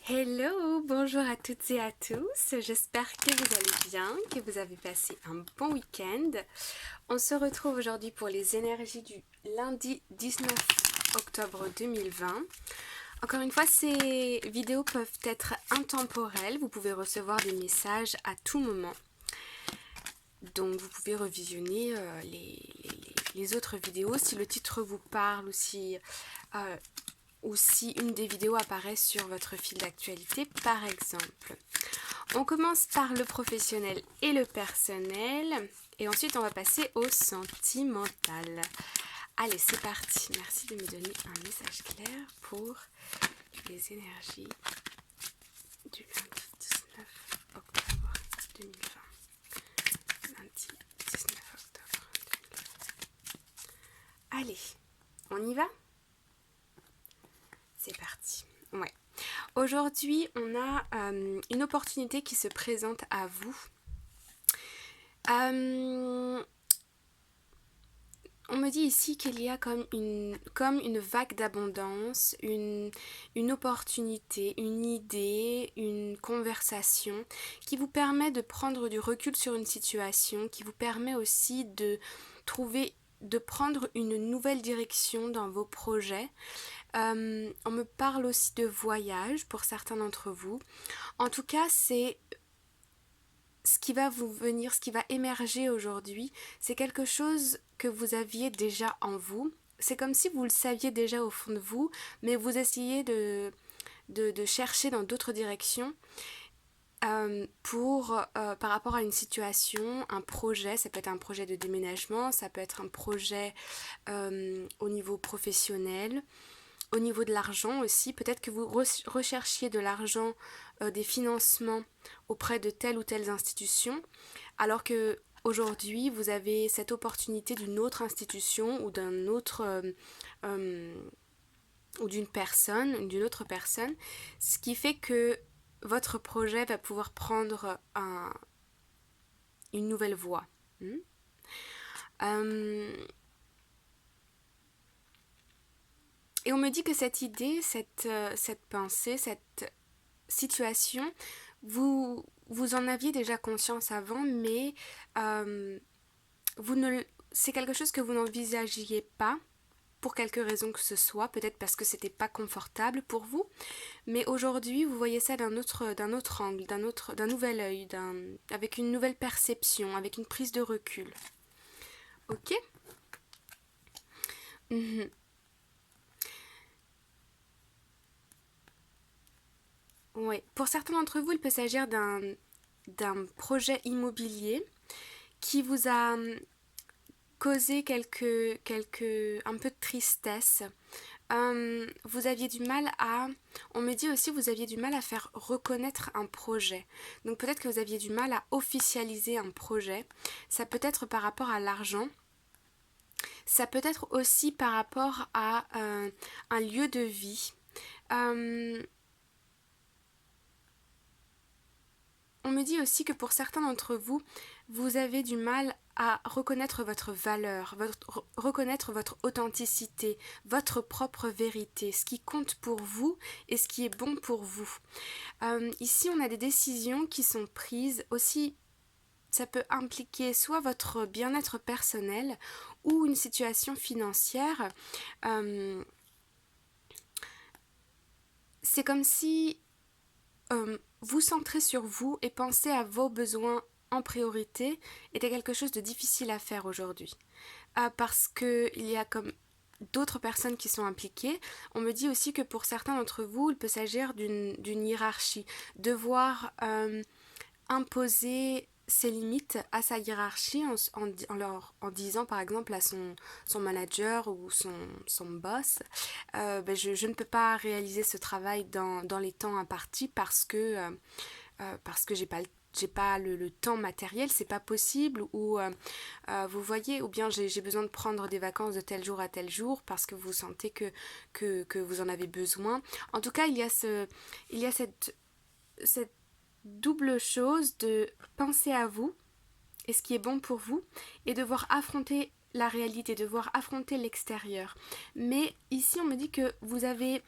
Hello, bonjour à toutes et à tous, j'espère que vous allez bien, que vous avez passé un bon week-end. On se retrouve aujourd'hui pour les énergies du lundi 19 octobre 2020. Encore une fois, ces vidéos peuvent être intemporelles, vous pouvez recevoir des messages à tout moment. Donc vous pouvez revisionner les autres vidéos si le titre vous parle ou si une des vidéos apparaît sur votre fil d'actualité par exemple. On commence par le professionnel et le personnel et ensuite on va passer au sentimental. Allez, c'est parti. Merci de me donner un message clair pour les énergies du lundi 19 octobre 2020. Lundi 19 octobre 2020. Allez, on y va ? C'est parti. Ouais. Aujourd'hui, on a une opportunité qui se présente à vous. On me dit ici qu'il y a comme une vague d'abondance, une opportunité, une idée, une conversation qui vous permet de prendre du recul sur une situation, qui vous permet aussi de prendre une nouvelle direction dans vos projets. On me parle aussi de voyage pour certains d'entre vous. En tout cas, c'est ce qui va vous venir, ce qui va émerger aujourd'hui, c'est quelque chose que vous aviez déjà en vous. C'est comme si vous le saviez déjà au fond de vous, mais vous essayez de chercher dans d'autres directions par rapport à une situation, un projet. Ça peut être un projet de déménagement, ça peut être un projet au niveau professionnel. Au niveau de l'argent aussi, peut-être que vous recherchiez de l'argent, des financements auprès de telle ou telle institution, alors que aujourd'hui vous avez cette opportunité d'une autre institution ou d'un autre ou d'une autre personne, ce qui fait que votre projet va pouvoir prendre une nouvelle voie. Et on me dit que cette idée, cette pensée, cette situation, vous en aviez déjà conscience avant, mais c'est quelque chose que vous n'envisagiez pas pour quelque raison que ce soit, peut-être parce que c'était pas confortable pour vous, mais aujourd'hui vous voyez ça d'un autre angle, d'un nouvel œil, avec une nouvelle perception, avec une prise de recul. Ok ? Oui, pour certains d'entre vous, il peut s'agir d'un projet immobilier qui vous a causé un peu de tristesse. Vous aviez du mal on me dit aussi, vous aviez du mal à faire reconnaître un projet. Donc peut-être que vous aviez du mal à officialiser un projet. Ça peut être par rapport à l'argent. Ça peut être aussi par rapport à un lieu de vie. On me dit aussi que pour certains d'entre vous, vous avez du mal à reconnaître votre valeur, reconnaître votre authenticité, votre propre vérité, ce qui compte pour vous et ce qui est bon pour vous. Ici, on a des décisions qui sont prises aussi. Ça peut impliquer soit votre bien-être personnel ou une situation financière. C'est comme si vous centrer sur vous et penser à vos besoins en priorité était quelque chose de difficile à faire aujourd'hui. Parce qu'il y a comme d'autres personnes qui sont impliquées. On me dit aussi que pour certains d'entre vous, il peut s'agir d'une hiérarchie. Devoir imposer ses limites à sa hiérarchie en disant par exemple à son manager ou son boss je ne peux pas réaliser ce travail dans les temps impartis parce que j'ai pas le temps matériel, c'est pas possible, ou vous voyez, ou bien j'ai besoin de prendre des vacances de tel jour à tel jour parce que vous sentez que vous en avez besoin. En tout cas, il y a cette double chose de penser à vous et ce qui est bon pour vous et devoir affronter la réalité, devoir affronter l'extérieur. Mais ici on me dit que vous avez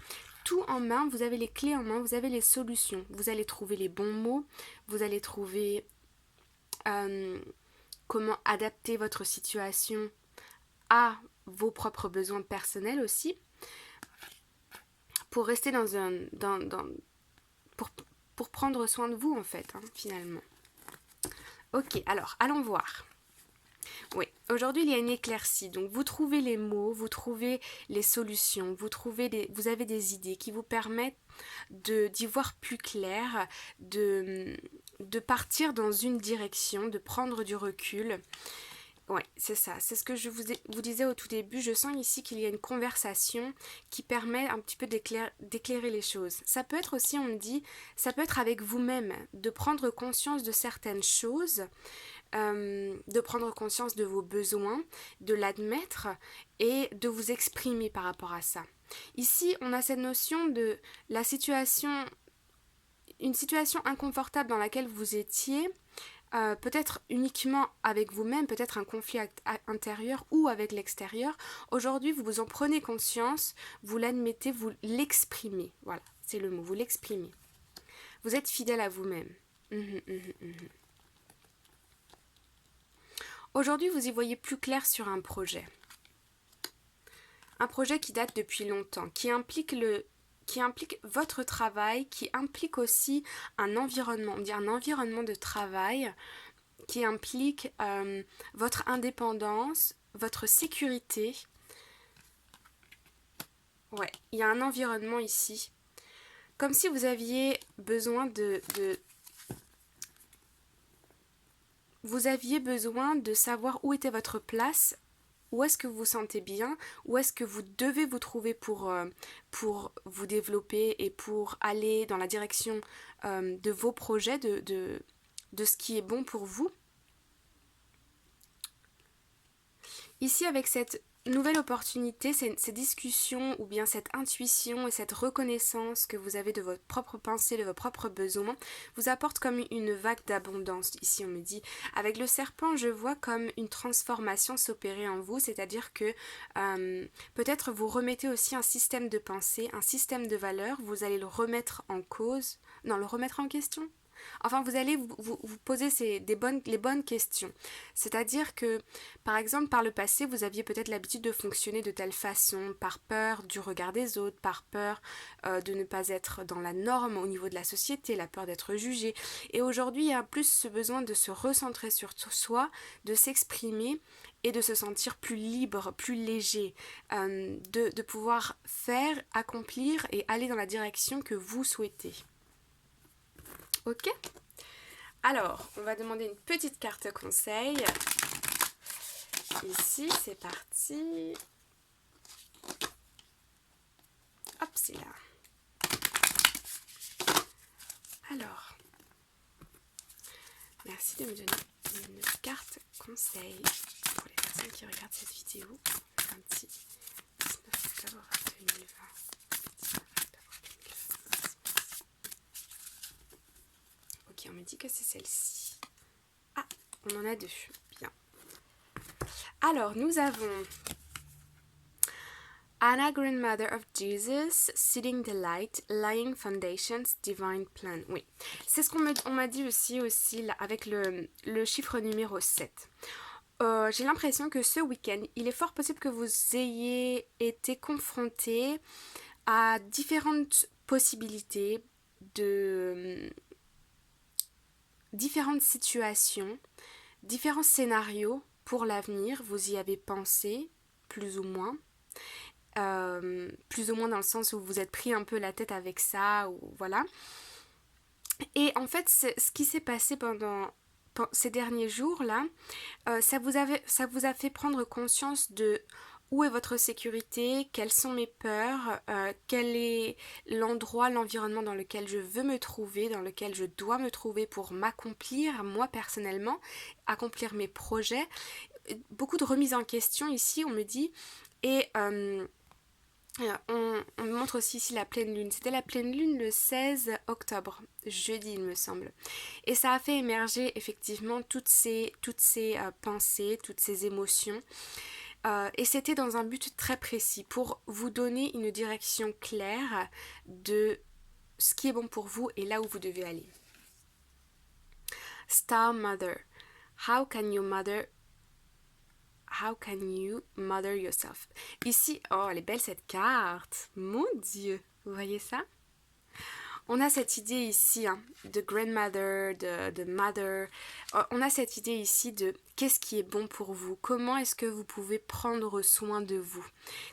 tout en main, vous avez les clés en main, vous avez les solutions. Vous allez trouver les bons mots, vous allez trouver comment adapter votre situation à vos propres besoins personnels aussi, pour rester pour prendre soin de vous en fait, finalement. Ok, alors allons voir. Oui, aujourd'hui il y a une éclaircie, donc vous trouvez les mots, vous trouvez les solutions, vous avez des idées qui vous permettent d'y voir plus clair, de partir dans une direction, de prendre du recul. Ouais, c'est ça, c'est ce que je vous disais au tout début. Je sens ici qu'il y a une conversation qui permet un petit peu d'éclairer les choses. Ça peut être aussi, on me dit, ça peut être avec vous-même, de prendre conscience de certaines choses, de prendre conscience de vos besoins, de l'admettre et de vous exprimer par rapport à ça. Ici, on a cette notion de la situation, une situation inconfortable dans laquelle vous étiez, peut-être uniquement avec vous-même, peut-être un conflit intérieur ou avec l'extérieur. Aujourd'hui, vous vous en prenez conscience, vous l'admettez, vous l'exprimez. Voilà, c'est le mot, vous l'exprimez. Vous êtes fidèle à vous-même. Aujourd'hui, vous y voyez plus clair sur un projet. Un projet qui date depuis longtemps, qui implique votre travail, qui implique aussi un environnement, on dit un environnement de travail, qui implique votre indépendance, votre sécurité. Ouais, il y a un environnement ici. Comme si vous aviez besoin vous aviez besoin de savoir où était votre place, où est-ce que vous vous sentez bien, où est-ce que vous devez vous trouver pour vous développer et pour aller dans la direction de vos projets, de ce qui est bon pour vous. Ici, avec cette nouvelle opportunité, ces discussions ou bien cette intuition et cette reconnaissance que vous avez de votre propre pensée, de vos propres besoins, vous apporte comme une vague d'abondance. Ici, on me dit, avec le serpent, je vois comme une transformation s'opérer en vous, c'est-à-dire que peut-être vous remettez aussi un système de pensée, un système de valeurs, vous allez le remettre en cause, non, le remettre en question. Enfin, vous allez vous poser les bonnes questions. C'est-à-dire que, par exemple, par le passé, vous aviez peut-être l'habitude de fonctionner de telle façon, par peur du regard des autres, par peur de ne pas être dans la norme au niveau de la société, la peur d'être jugé. Et aujourd'hui, il y a plus ce besoin de se recentrer sur soi, de s'exprimer et de se sentir plus libre, plus léger, de pouvoir faire, accomplir et aller dans la direction que vous souhaitez. Ok? Alors, on va demander une petite carte conseil. Ici, c'est parti. Hop, c'est là. Alors, merci de me donner une carte conseil pour les personnes qui regardent cette vidéo. Un petit 19 octobre 2020. On me dit que c'est celle-ci. Ah, on en a deux. Bien. Alors, nous avons Anna, Grandmother of Jesus, Seeding the Light, Laying Foundations, Divine Plan. Oui, c'est ce qu'on m'a dit aussi là, avec le chiffre numéro 7. J'ai l'impression que ce week-end, il est fort possible que vous ayez été confronté à différentes possibilités différentes situations, différents scénarios pour l'avenir. Vous y avez pensé, plus ou moins dans le sens où vous vous êtes pris un peu la tête avec ça, ou voilà. Et en fait, ce qui s'est passé pendant ces derniers jours-là, ça vous a fait prendre conscience de où est votre sécurité, quelles sont mes peurs, quel est l'endroit, l'environnement dans lequel je veux me trouver, dans lequel je dois me trouver pour m'accomplir, moi personnellement, accomplir mes projets. Beaucoup de remises en question ici, on me dit, et on me montre aussi ici la pleine lune. C'était la pleine lune le 16 octobre, jeudi il me semble. Et ça a fait émerger effectivement toutes ces pensées, toutes ces émotions. Et c'était dans un but très précis pour vous donner une direction claire de ce qui est bon pour vous et là où vous devez aller. Star Mother. How can you mother yourself? Ici, oh, elle est belle cette carte. Mon Dieu, vous voyez ça? On a cette idée ici de grandmother, de mother. On a cette idée ici de qu'est-ce qui est bon pour vous. Comment est-ce que vous pouvez prendre soin de vous.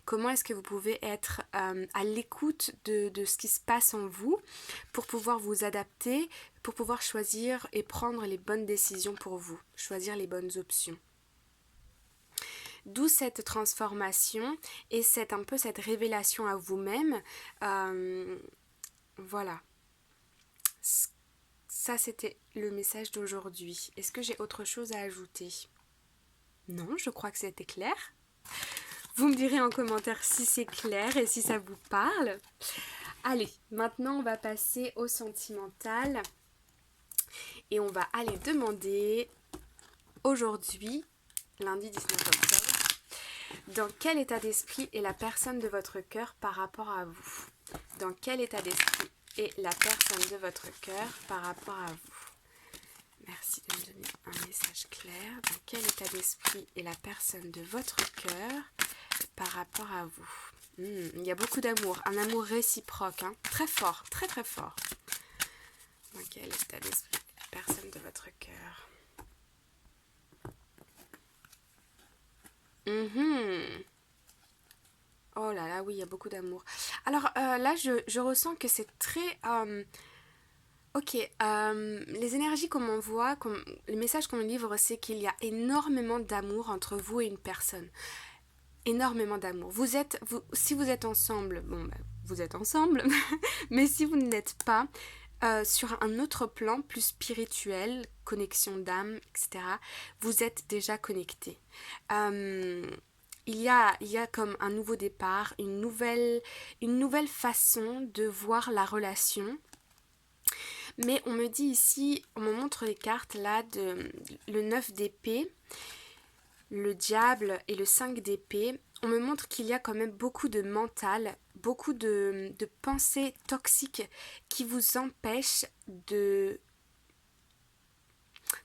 Comment est-ce que vous pouvez être à l'écoute de ce qui se passe en vous pour pouvoir vous adapter, pour pouvoir choisir et prendre les bonnes décisions pour vous. Choisir les bonnes options. D'où cette transformation et un peu cette révélation à vous-même. Voilà. Ça, c'était le message d'aujourd'hui. Est-ce que j'ai autre chose à ajouter? Non, je crois que c'était clair. Vous me direz en commentaire si c'est clair et si ça vous parle. Allez, maintenant on va passer au sentimental. Et on va aller demander aujourd'hui, lundi 19 octobre, dans quel état d'esprit est la personne de votre cœur par rapport à vous? Dans quel état d'esprit est la personne de votre cœur par rapport à vous? Merci de me donner un message clair. Dans quel état d'esprit est la personne de votre cœur par rapport à vous? Il y a beaucoup d'amour, un amour réciproque, très fort, très très fort. Dans quel état d'esprit est la personne de votre cœur? Oh là là, oui, il y a beaucoup d'amour. Alors là, je ressens que c'est très... Ok, les énergies qu'on m'envoie, le message qu'on me livre, c'est qu'il y a énormément d'amour entre vous et une personne. Énormément d'amour. Si vous êtes ensemble, vous êtes ensemble, mais si vous ne l'êtes pas, sur un autre plan plus spirituel, connexion d'âme, etc., vous êtes déjà connectés. Il y a comme un nouveau départ, une nouvelle façon de voir la relation. Mais on me dit ici, on me montre les cartes là, le 9 d'épée, le diable et le 5 d'épée. On me montre qu'il y a quand même beaucoup de mental, beaucoup de pensées toxiques qui vous empêchent de...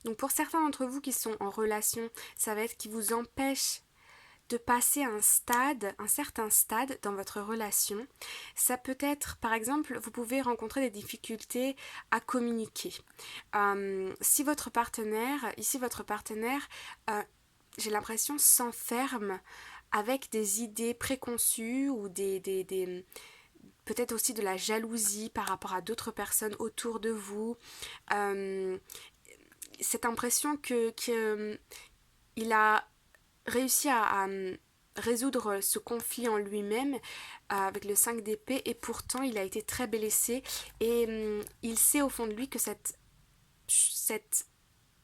Donc pour certains d'entre vous qui sont en relation, ça va être qui vous empêche de passer un certain stade dans votre relation. Ça peut être, par exemple, vous pouvez rencontrer des difficultés à communiquer. Si votre partenaire, j'ai l'impression, s'enferme avec des idées préconçues ou peut-être aussi de la jalousie par rapport à d'autres personnes autour de vous. Cette impression qu'il a réussi à résoudre ce conflit en lui-même avec le 5 d'épée et pourtant il a été très blessé et il sait au fond de lui que cette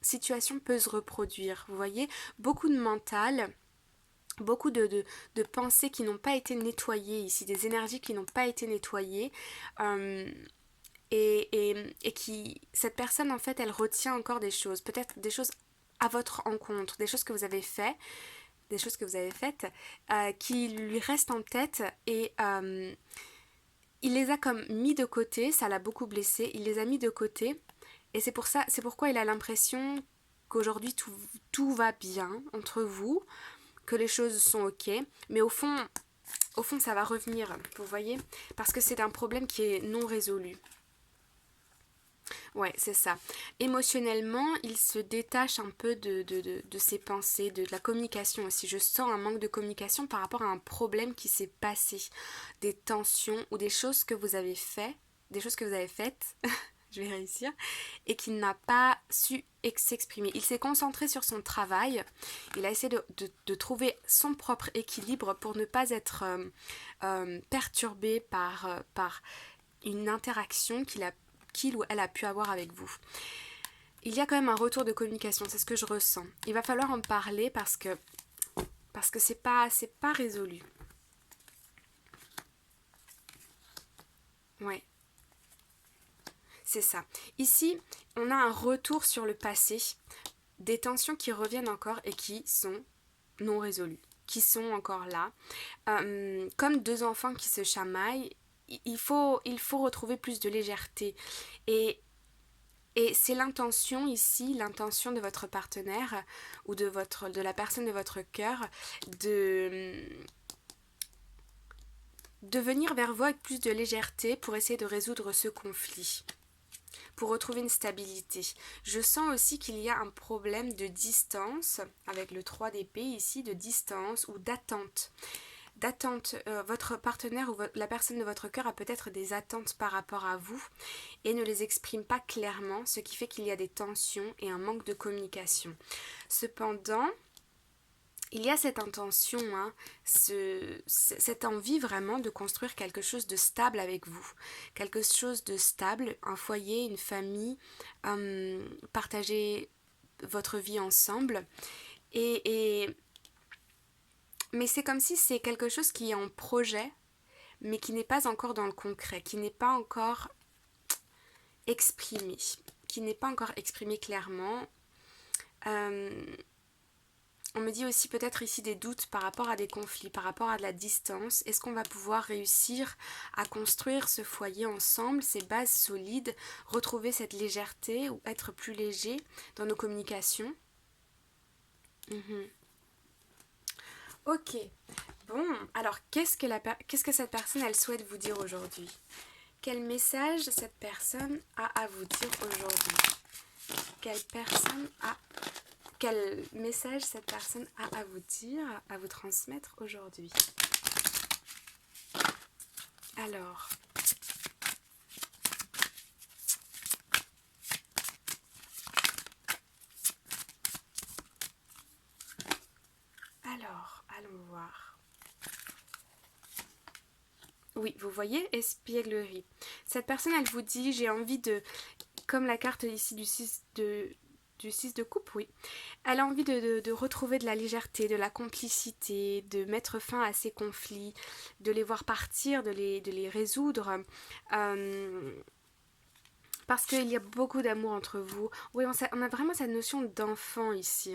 situation peut se reproduire. Vous voyez, beaucoup de mental, beaucoup de pensées qui n'ont pas été nettoyées ici, des énergies qui n'ont pas été nettoyées et qui, cette personne en fait elle retient encore des choses, peut-être des choses à votre encontre, des choses que vous avez faites, qui lui restent en tête et il les a comme mis de côté, ça l'a beaucoup blessé, il les a mis de côté et c'est pourquoi il a l'impression qu'aujourd'hui tout va bien entre vous, que les choses sont ok, mais au fond ça va revenir, vous voyez, parce que c'est un problème qui est non résolu. Ouais, c'est ça. Émotionnellement, il se détache un peu de ses pensées, de la communication aussi. Je sens un manque de communication par rapport à un problème qui s'est passé. Des tensions ou des choses que vous avez faites, je vais réussir, et qu'il n'a pas su s'exprimer. Il s'est concentré sur son travail, il a essayé de trouver son propre équilibre pour ne pas être perturbé par une interaction qu'il ou elle a pu avoir avec vous. Il y a quand même un retour de communication, c'est ce que je ressens. Il va falloir en parler parce que c'est pas résolu. Ouais. C'est ça. Ici, on a un retour sur le passé, des tensions qui reviennent encore et qui sont non résolues. qui sont encore là. Comme deux enfants qui se chamaillent, il faut retrouver plus de légèreté. Et c'est l'intention ici, l'intention de votre partenaire ou de la personne de votre cœur de venir vers vous avec plus de légèreté pour essayer de résoudre ce conflit, pour retrouver une stabilité. Je sens aussi qu'il y a un problème de distance, avec le 3 d'épée ici, de distance ou d'attente. Votre partenaire ou la personne de votre cœur a peut-être des attentes par rapport à vous et ne les exprime pas clairement, ce qui fait qu'il y a des tensions et un manque de communication. Cependant, il y a cette intention, cette envie vraiment de construire quelque chose de stable avec vous. Quelque chose de stable, un foyer, une famille, partager votre vie ensemble. Mais c'est comme si c'est quelque chose qui est en projet, mais qui n'est pas encore dans le concret, qui n'est pas encore exprimé, clairement. On me dit aussi peut-être ici des doutes par rapport à des conflits, par rapport à de la distance. Est-ce qu'on va pouvoir réussir à construire ce foyer ensemble, ces bases solides, retrouver cette légèreté ou être plus léger dans nos communications? Ok. Bon, alors qu'est-ce que cette personne elle souhaite vous dire aujourd'hui? Quel message cette personne a à vous dire aujourd'hui? Quel message cette personne a à vous dire, à vous transmettre aujourd'hui? Alors, allons voir. Oui, vous voyez, espièglerie. Cette personne, elle vous dit, j'ai envie de, comme la carte ici du 6 de coupe, oui. Elle a envie de retrouver de la légèreté, de la complicité, de mettre fin à ces conflits, de les voir partir, de les résoudre. Parce qu'il y a beaucoup d'amour entre vous. Oui, on a vraiment cette notion d'enfant ici.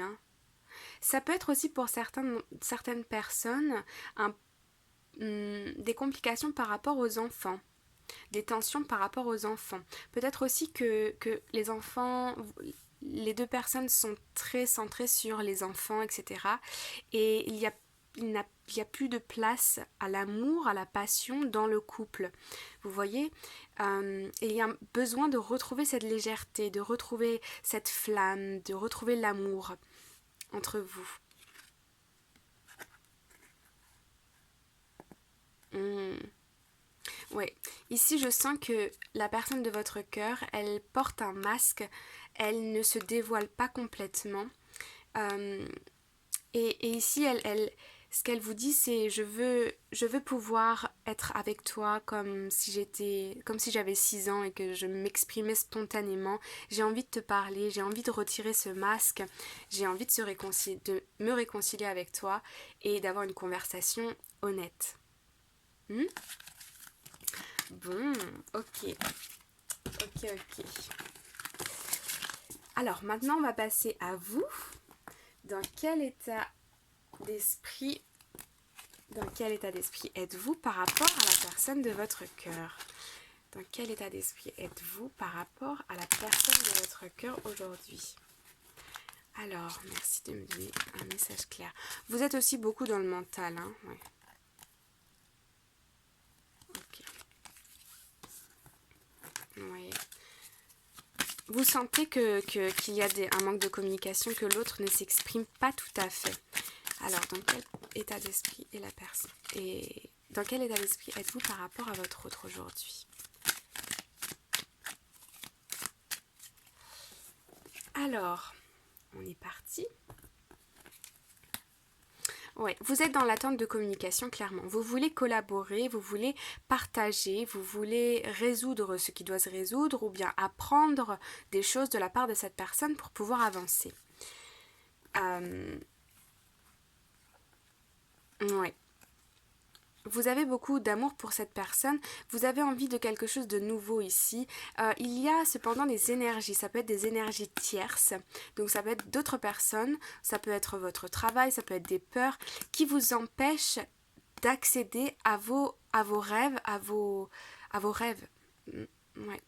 Ça peut être aussi pour certaines personnes des complications par rapport aux enfants. Des tensions par rapport aux enfants. Peut-être aussi que les enfants, les deux personnes sont très centrées sur les enfants, etc. Et il y a plus de place à l'amour, à la passion dans le couple. Vous voyez, il y a besoin de retrouver cette légèreté, de retrouver cette flamme, de retrouver l'amour entre vous. Ouais, ici je sens que la personne de votre cœur, elle porte un masque, elle ne se dévoile pas complètement. Et ici, ce qu'elle vous dit, c'est je veux pouvoir être avec toi comme si j'avais 6 ans et que je m'exprimais spontanément. J'ai envie de te parler, j'ai envie de retirer ce masque, j'ai envie de me réconcilier avec toi et d'avoir une conversation honnête. Bon, ok. Alors maintenant on va passer à vous. Dans quel état d'esprit êtes-vous par rapport à la personne de votre cœur? Dans quel état d'esprit êtes-vous par rapport à la personne de votre cœur aujourd'hui? Alors, merci de me donner un message clair. Vous êtes aussi beaucoup dans le mental, ouais. Oui. Vous sentez qu'il y a un manque de communication, que l'autre ne s'exprime pas tout à fait. Alors, dans quel état d'esprit est la personne? Et dans quel état d'esprit êtes-vous par rapport à votre autre aujourd'hui? Alors, on est parti. Ouais, vous êtes dans l'attente de communication, clairement. Vous voulez collaborer, vous voulez partager, vous voulez résoudre ce qui doit se résoudre ou bien apprendre des choses de la part de cette personne pour pouvoir avancer. Ouais. vous avez beaucoup d'amour pour cette personne, vous avez envie de quelque chose de nouveau ici. Il y a cependant des énergies, ça peut être des énergies tierces, donc ça peut être d'autres personnes, ça peut être votre travail, ça peut être des peurs qui vous empêchent d'accéder à vos rêves, à vos rêves. Ouais.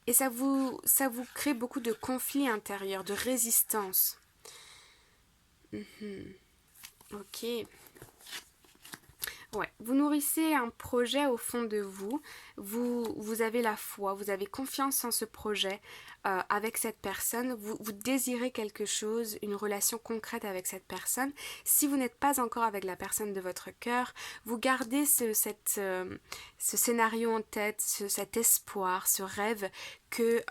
Et ça vous crée beaucoup de conflits intérieurs, de résistance. Ok. Ouais, vous nourrissez un projet au fond de vous, vous avez la foi, vous avez confiance en ce projet avec cette personne, vous désirez quelque chose, une relation concrète avec cette personne. Si vous n'êtes pas encore avec la personne de votre cœur, vous gardez ce scénario en tête, cet espoir, ce rêve que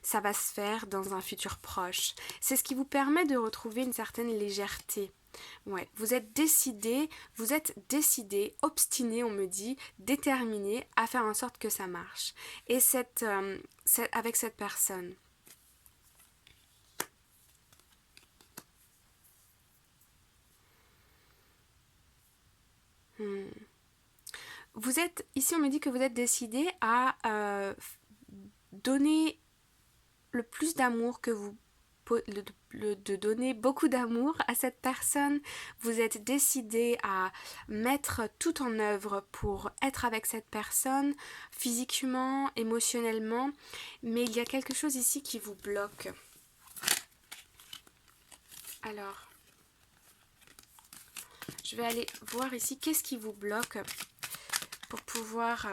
ça va se faire dans un futur proche. C'est ce qui vous permet de retrouver une certaine légèreté. Ouais, vous êtes décidé, obstiné, on me dit, déterminé à faire en sorte que ça marche. Et avec cette personne. Vous êtes, ici on me dit que vous êtes décidé à donner le plus d'amour que vous de donner beaucoup d'amour à cette personne, vous êtes décidé à mettre tout en œuvre pour être avec cette personne, physiquement, émotionnellement, mais il y a quelque chose ici qui vous bloque. Alors, je vais aller voir ici qu'est-ce qui vous bloque pour pouvoir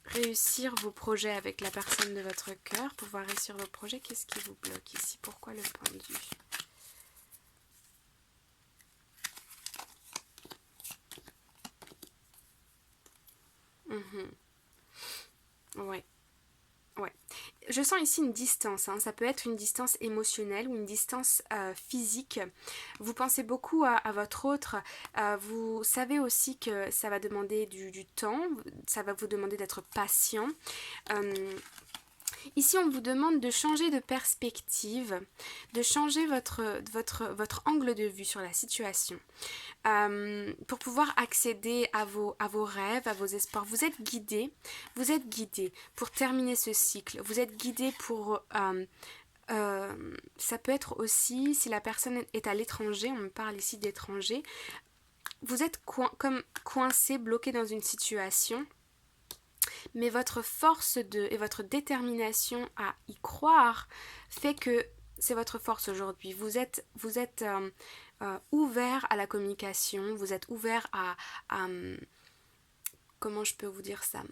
réussir vos projets avec la personne de votre cœur. Pour pouvoir réussir vos projets, qu'est-ce qui vous bloque ici? Pourquoi le pendu? Ouais. Ouais. Je sens ici une distance, hein. Ça peut être une distance émotionnelle ou une distance physique. Vous pensez beaucoup à votre autre, vous savez aussi que ça va demander du temps, ça va vous demander d'être patient. Ici, on vous demande de changer de perspective, de changer votre angle de vue sur la situation. Pour pouvoir accéder à vos rêves, à vos espoirs. Vous êtes guidé pour terminer ce cycle. Vous êtes guidé pour... ça peut être aussi, si la personne est à l'étranger, on me parle ici d'étranger, vous êtes comme coincé, bloqué dans une situation, mais votre force et votre détermination à y croire fait que c'est votre force aujourd'hui. Vous êtes ouvert à la communication, vous êtes ouvert à comment je peux vous dire ça?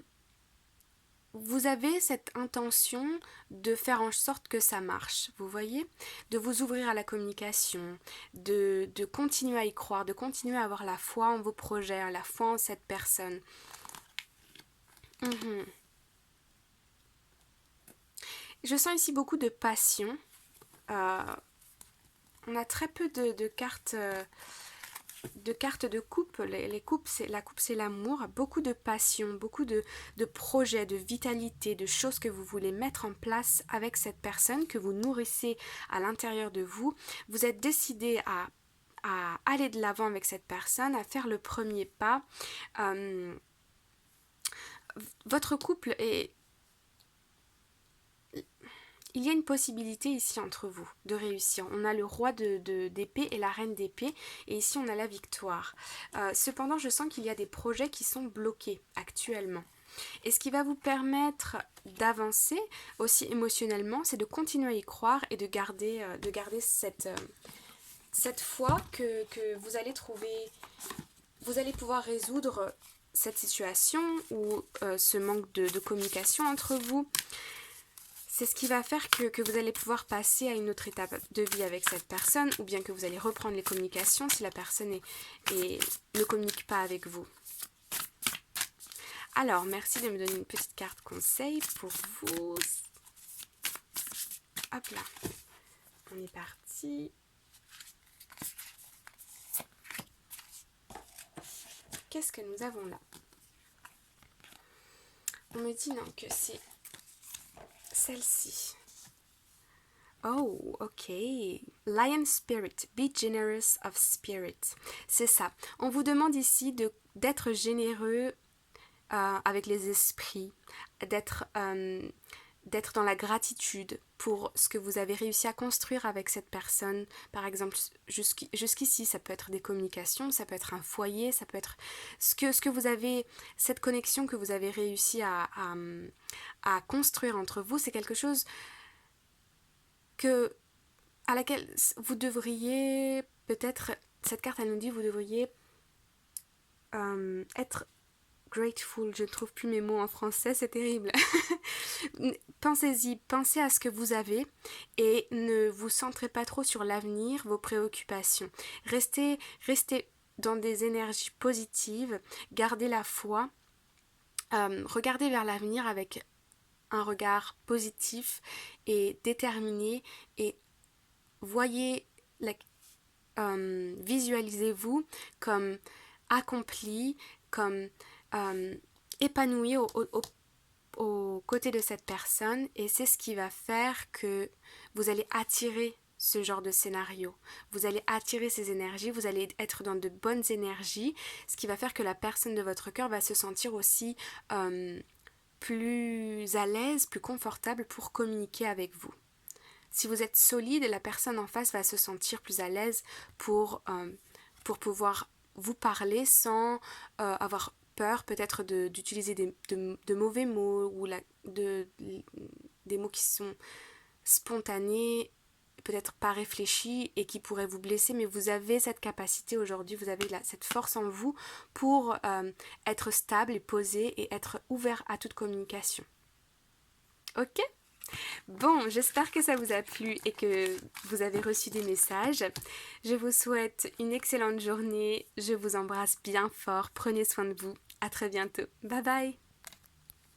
Vous avez cette intention de faire en sorte que ça marche, vous voyez? De vous ouvrir à la communication, de continuer à y croire, de continuer à avoir la foi en vos projets, la foi en cette personne. Je sens ici beaucoup de passion. On a très peu de cartes de coupe. La coupe, c'est l'amour. Beaucoup de passion, beaucoup de projets, de vitalité, de choses que vous voulez mettre en place avec cette personne, que vous nourrissez à l'intérieur de vous. Vous êtes décidé à aller de l'avant avec cette personne, à faire le premier pas. Votre couple est... Il y a une possibilité ici entre vous de réussir. On a le roi d'épée et la reine d'épée, et ici on a la victoire. Cependant, je sens qu'il y a des projets qui sont bloqués actuellement. Et ce qui va vous permettre d'avancer aussi émotionnellement, c'est de continuer à y croire et de garder cette foi que vous allez trouver, vous allez pouvoir résoudre cette situation ou ce manque de communication entre vous. C'est ce qui va faire que vous allez pouvoir passer à une autre étape de vie avec cette personne, ou bien que vous allez reprendre les communications si la personne ne communique pas avec vous. Alors, merci de me donner une petite carte conseil pour vous. Hop là, on est parti. Qu'est-ce que nous avons là? On me dit non que c'est celle-ci. Oh, ok. Lion spirit, be generous of spirit. C'est ça. On vous demande ici d'être généreux avec les esprits, d'être dans la gratitude pour ce que vous avez réussi à construire avec cette personne. Par exemple, jusqu'ici, ça peut être des communications, ça peut être un foyer, ça peut être ce que vous avez, cette connexion que vous avez réussi à construire entre vous, c'est quelque chose à laquelle vous devriez, peut-être, cette carte elle nous dit, vous devriez être grateful, je ne trouve plus mes mots en français, c'est terrible. Pensez-y, pensez à ce que vous avez et ne vous centrez pas trop sur l'avenir, vos préoccupations. Restez dans des énergies positives, gardez la foi, regardez vers l'avenir avec un regard positif et déterminé et visualisez-vous comme accompli, comme épanoui aux côtés de cette personne et c'est ce qui va faire que vous allez attirer ce genre de scénario. Vous allez attirer ces énergies, vous allez être dans de bonnes énergies, ce qui va faire que la personne de votre cœur va se sentir aussi plus à l'aise, plus confortable pour communiquer avec vous. Si vous êtes solide, la personne en face va se sentir plus à l'aise pour pouvoir vous parler sans avoir peur peut-être d'utiliser de mauvais mots ou des mots qui sont spontanés, peut-être pas réfléchis et qui pourraient vous blesser, mais vous avez cette capacité aujourd'hui, vous avez cette force en vous pour être stable et posé et être ouvert à toute communication. Ok ? Bon, j'espère que ça vous a plu et que vous avez reçu des messages. Je vous souhaite une excellente journée. Je vous embrasse bien fort. Prenez soin de vous. À très bientôt. Bye bye.